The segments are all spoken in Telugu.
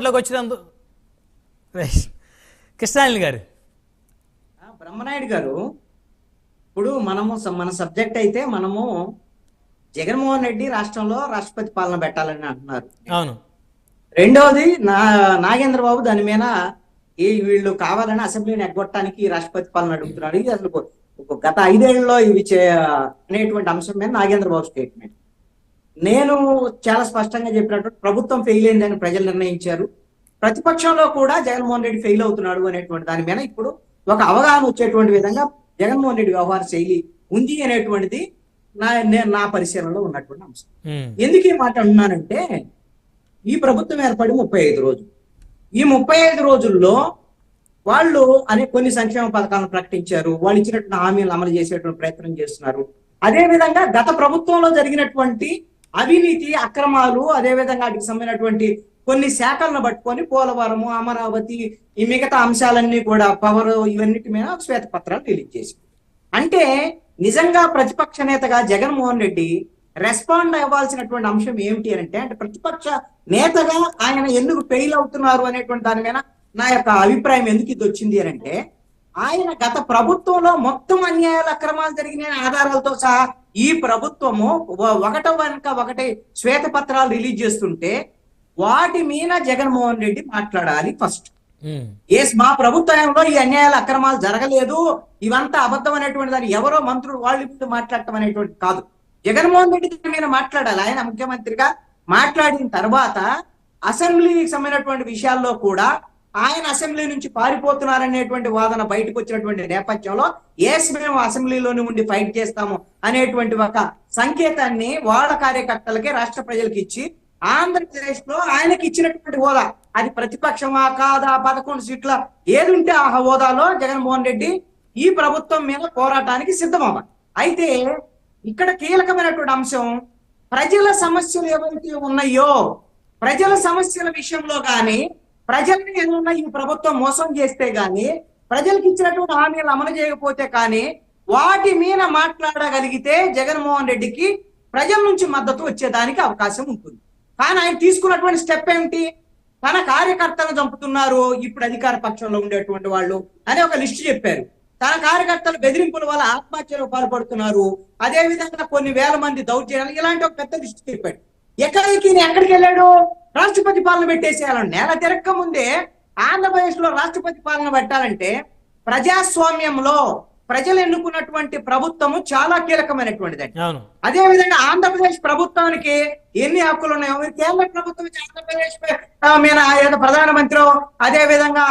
వచ్చినందుకు కృష్ణాయని గారు బ్రహ్మనాయుడు గారు ఇప్పుడు మన సబ్జెక్ట్ అయితే మనము జగన్మోహన్ రెడ్డి రాష్ట్రంలో రాష్ట్రపతి పాలన పెట్టాలని అంటున్నారు. అవును. రెండవది నాగేంద్ర బాబు దాని మీద వీళ్ళు కావాలని అసెంబ్లీని ఎగ్గొట్టడానికి రాష్ట్రపతి పాలన అడుగుతున్నారు. ఇది అసలు గత 5 ఏళ్లలో ఇవి అనేటువంటి అంశం మీద నాగేంద్ర బాబు స్టేట్మెంట్. నేను చాలా స్పష్టంగా చెప్పినట్టు ప్రభుత్వం ఫెయిల్ అయిందని ప్రజలు నిర్ణయించారు. ప్రతిపక్షంలో కూడా జగన్మోహన్ రెడ్డి ఫెయిల్ అవుతున్నాడు అనేటువంటి దాని మీద ఇప్పుడు ఒక అవగాహన వచ్చేటువంటి విధంగా జగన్మోహన్ రెడ్డి వ్యవహార శైలి ఉంది అనేటువంటిది నా పరిశీలనలో ఉన్నటువంటి అంశం. ఎందుకు ఈ మాట అంటున్నానంటే, ఈ ప్రభుత్వం ఏర్పడి 35 రోజులు. ఈ 35 రోజుల్లో వాళ్ళు కొన్ని సంక్షేమ పథకాలను ప్రకటించారు. వాళ్ళు ఇచ్చినటువంటి హామీలను అమలు చేసేటువంటి ప్రయత్నం చేస్తున్నారు. అదే విధంగా గత ప్రభుత్వంలో జరిగినటువంటి అవినీతి అక్రమాలు, అదే విధంగా వాటికి సంబంధించినటువంటి కొన్ని శాఖలను పట్టుకొని పోలవరము, అమరావతి, ఈ మిగతా అంశాలన్నీ కూడా పవర్ ఇవన్నిటి మీద శ్వేతపత్రాలు రిలీజ్ చేసి, అంటే నిజంగా ప్రతిపక్ష నేతగా జగన్మోహన్ రెడ్డి రెస్పాండ్ అవ్వాల్సినటువంటి అంశం ఏమిటి అంటే ప్రతిపక్ష నేతగా ఆయన ఎందుకు ఫెయిల్ అవుతున్నారు అనేటువంటి దాని మీద నా యొక్క అభిప్రాయం ఎందుకు ఇది వచ్చింది అంటే, ఆయన గత ప్రభుత్వంలో మొత్తం అన్యాయాలు అక్రమాలు జరిగిన ఆధారాలతో సహా ఈ ప్రభుత్వము ఒకటో వెనుక ఒకటి శ్వేతపత్రాలు రిలీజ్ చేస్తుంటే వాటి మీద జగన్మోహన్ రెడ్డి మాట్లాడాలి ఫస్ట్. మా ప్రభుత్వంలో ఈ అన్యాయాల అక్రమాలు జరగలేదు, ఇవంతా అబద్ధం అనేటువంటి దాన్ని ఎవరో మంత్రులు వాళ్ళ మీద మాట్లాడటం అనేటువంటి కాదు. జగన్మోహన్ రెడ్డి దాని మీద మాట్లాడాలి. ఆయన ముఖ్యమంత్రిగా మాట్లాడిన తర్వాత అసెంబ్లీకి సంబంధించినటువంటి విషయాల్లో కూడా ఆయన అసెంబ్లీ నుంచి పారిపోతున్నారనేటువంటి వాదన బయటకు వచ్చినటువంటి నేపథ్యంలో మేము అసెంబ్లీలోనే ఉండి ఫైట్ చేస్తాము అనేటువంటి ఒక సంకేతాన్ని వాళ్ళ కార్యకర్తలకి రాష్ట్ర ప్రజలకు ఇచ్చి ఆంధ్రప్రదేశ్ లో ఆయనకి ఇచ్చినటువంటి హోదా, అది ప్రతిపక్షమా కాదా, 11 సీట్ల ఏది ఉంటే ఆ హోదాలో జగన్మోహన్ రెడ్డి ఈ ప్రభుత్వం మీద పోరాటానికి సిద్ధమవ్వాలి. అయితే ఇక్కడ కీలకమైనటువంటి అంశం, ప్రజల సమస్యలు ఏవైతే ఉన్నాయో ప్రజల సమస్యల విషయంలో కానీ, ప్రజల్ని ఏదన్నా ఈ ప్రభుత్వం మోసం చేస్తే గాని, ప్రజలకు ఇచ్చినటువంటి హామీలు అమలు చేయకపోతే కానీ వాటి మీద మాట్లాడగలిగితే జగన్మోహన్ రెడ్డికి ప్రజల నుంచి మద్దతు వచ్చేదానికి అవకాశం ఉంటుంది. కానీ ఆయన తీసుకున్నటువంటి స్టెప్ ఏమిటి? తన కార్యకర్తలను చంపుతున్నారు ఇప్పుడు అధికార పక్షంలో ఉండేటువంటి వాళ్ళు అని ఒక లిస్టు చెప్పారు. తన కార్యకర్తలు బెదిరింపుల వల్ల ఆత్మహత్యలకు పాల్పడుతున్నారు, అదే విధంగా కొన్ని వేల మంది దౌర్జన్యాలు, ఇలాంటి ఒక పెద్ద లిస్టు చెప్పాడు. ఎక్కడికి వెళ్ళాడు? రాష్ట్రపతి పాలన పెట్టేసేయాలని. నెల తిరక్క ముందే ఆంధ్రప్రదేశ్ లో రాష్ట్రపతి పాలన పెట్టాలంటే ప్రజాస్వామ్యంలో ప్రజలు ఎన్నుకున్నటువంటి ప్రభుత్వము చాలా కీలకమైనటువంటిది. అదే విధంగా ఆంధ్రప్రదేశ్ ప్రభుత్వానికి ఎన్ని హక్కులు ఉన్నాయో, కేంద్ర ప్రభుత్వం ఆంధ్రప్రదేశ్ మీద ప్రధానమంత్రి, అదే విధంగా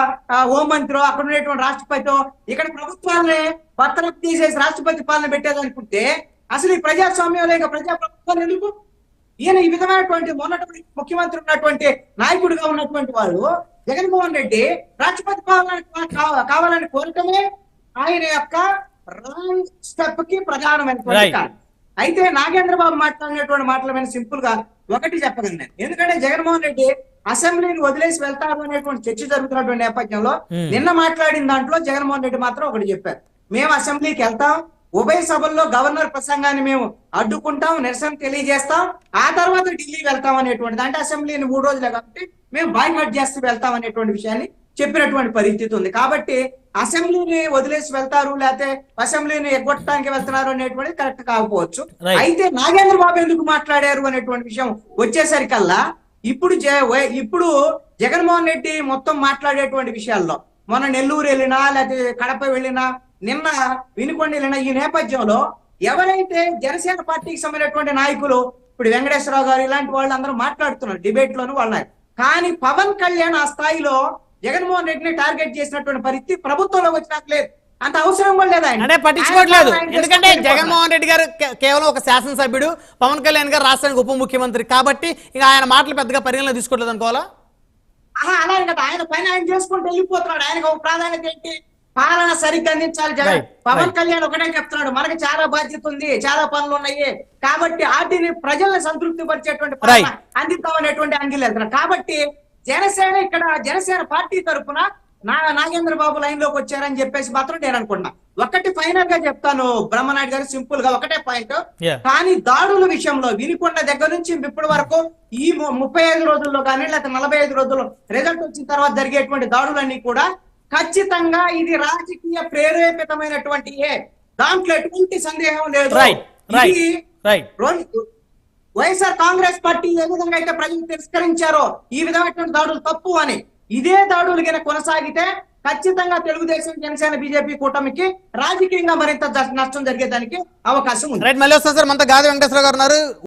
హోంమంత్రి, అక్కడ ఉండేటువంటి రాష్ట్రపతి, ఇక్కడ ప్రభుత్వాన్ని పత్రం తీసేసి రాష్ట్రపతి పాలన పెట్టేదనుకుంటే అసలు ఈ ప్రజాస్వామ్యంలో ఇంకా ప్రజా ప్రభుత్వాలు ఎందుకు? ఈయన ఈ విధమైనటువంటి మొన్నటి ముఖ్యమంత్రి ఉన్నటువంటి నాయకుడిగా ఉన్నటువంటి వాళ్ళు జగన్మోహన్ రెడ్డి రాష్ట్రపతి పాలన కావాలని కోరటమే ఆయన యొక్క రాంగ్ స్టెప్ కి ప్రధానమైనటువంటి కారణం. అయితే నాగేంద్ర బాబు మాట్లాడినటువంటి మాటల మీద సింపుల్ గా ఒకటి చెప్పగలను నేను. ఎందుకంటే జగన్మోహన్ రెడ్డి అసెంబ్లీని వదిలేసి వెళ్తారు అనేటువంటి చర్చ జరుగుతున్నటువంటి నేపథ్యంలో నిన్న మాట్లాడిన దాంట్లో జగన్మోహన్ రెడ్డి మాత్రం ఒకటి చెప్పారు, మేము అసెంబ్లీకి వెళ్తాం, ఉభయ సభల్లో గవర్నర్ ప్రసంగాన్ని మేము అడ్డుకుంటాం, నిరసన తెలియజేస్తాం, ఆ తర్వాత ఢిల్లీ వెళ్తాం అనేటువంటిది. అంటే అసెంబ్లీని 3 రోజులే కాబట్టి మేము బాయ్కాట్ చేస్తూ వెళ్తాం అనేటువంటి విషయాన్ని చెప్పినటువంటి పరిస్థితి ఉంది. కాబట్టి అసెంబ్లీని వదిలేసి వెళ్తారు లేకపోతే అసెంబ్లీని ఎగ్గొట్టడానికి వెళ్తున్నారు అనేటువంటిది కరెక్ట్ కాకపోవచ్చు. అయితే నాగేంద్ర బాబు ఎందుకు మాట్లాడారు అనేటువంటి విషయం వచ్చేసరికల్లా ఇప్పుడు జగన్మోహన్ రెడ్డి మొత్తం మాట్లాడేటువంటి విషయాల్లో మొన్న నెల్లూరు వెళ్ళినా లేకపోతే కడప వెళ్ళినా, నిన్న వినుకొండ వెళ్ళినా, ఈ నేపథ్యంలో ఎవరైతే జనసేన పార్టీకి సంబంధించినటువంటి నాయకులు ఇప్పుడు వెంకటేశ్వరరావు గారు ఇలాంటి వాళ్ళు అందరూ మాట్లాడుతున్నారు డిబేట్ లోను వాళ్ళు. కానీ పవన్ కళ్యాణ్ ఆ స్థాయిలో జగన్మోహన్ రెడ్డిని టార్గెట్ చేసినటువంటి పరిస్థితి ప్రభుత్వంలో వచ్చినట్టు లేదు, అంత అవసరం కూడా లేదు. ఆయన పట్టించుకోవట్లేదు. ఎందుకంటే జగన్మోహన్ రెడ్డి గారు కేవలం ఒక శాసనసభ్యుడు, పవన్ కళ్యాణ్ గారు రాష్ట్రానికి ఉప ముఖ్యమంత్రి కాబట్టి ఇక ఆయన మాటలు పెద్దగా పరిగణలో తీసుకోవట్లేదు అనుకోవాలా? అలాగే కదా, ఆయన పైన ఆయన చేసుకుంటూ వెళ్ళిపోతున్నాడు. ఆయనకు ఒక ప్రాధాన్యత ఏంటి? పాలన సరిగ్గా అందించాలి జగన్. పవన్ కళ్యాణ్ ఒకటే చెప్తున్నాడు, మనకి చాలా బాధ్యత ఉంది, చాలా పనులు ఉన్నాయి, కాబట్టి వాటిని ప్రజల్ని సంతృప్తి పరిచేటువంటి పాలన అందిద్దాం అనేటువంటి యాంగిల్ వెళ్తున్నాడు. కాబట్టి జనసేన పార్టీ తరఫున నాగేంద్ర బాబు లైన్ లోకి వచ్చారని చెప్పేసి మాత్రం నేను అనుకుంటున్నా. ఒకటి ఫైనల్ గా చెప్తాను బ్రహ్మనాయుడు గారు, సింపుల్ గా ఒకటే పాయింట్. Yeah. కానీ దాడుల విషయంలో వినికొండ దగ్గర నుంచి ఇప్పటి వరకు ఈ 35 రోజుల్లో కానీ లేకపోతే 45 రోజుల్లో రిజల్ట్ వచ్చిన తర్వాత జరిగేటువంటి దాడులన్నీ కూడా ఖచ్చితంగా ఇది రాజకీయ ప్రేరేపితమైనటువంటి దాంట్లో ఎటువంటి సందేహం లేదు. Right, right, ఇది right. వైఎస్ఆర్ కాంగ్రెస్ పార్టీ ఏ విధంగా అయితే ప్రజలు తిరస్కరించారో ఈ విధమైనటువంటి దాడులు తప్పు అని, ఇదే దాడులు కింద కొనసాగితే ఖచ్చితంగా తెలుగుదేశం, జనసేన, బీజేపీ కూటమికి రాజకీయంగా మరింత నష్టం జరిగేదానికి అవకాశం ఉంది. రైట్, మళ్ళీ వస్తాం సార్. మనతో గాది వెంకటేశ్వర గారు ఉన్నారు.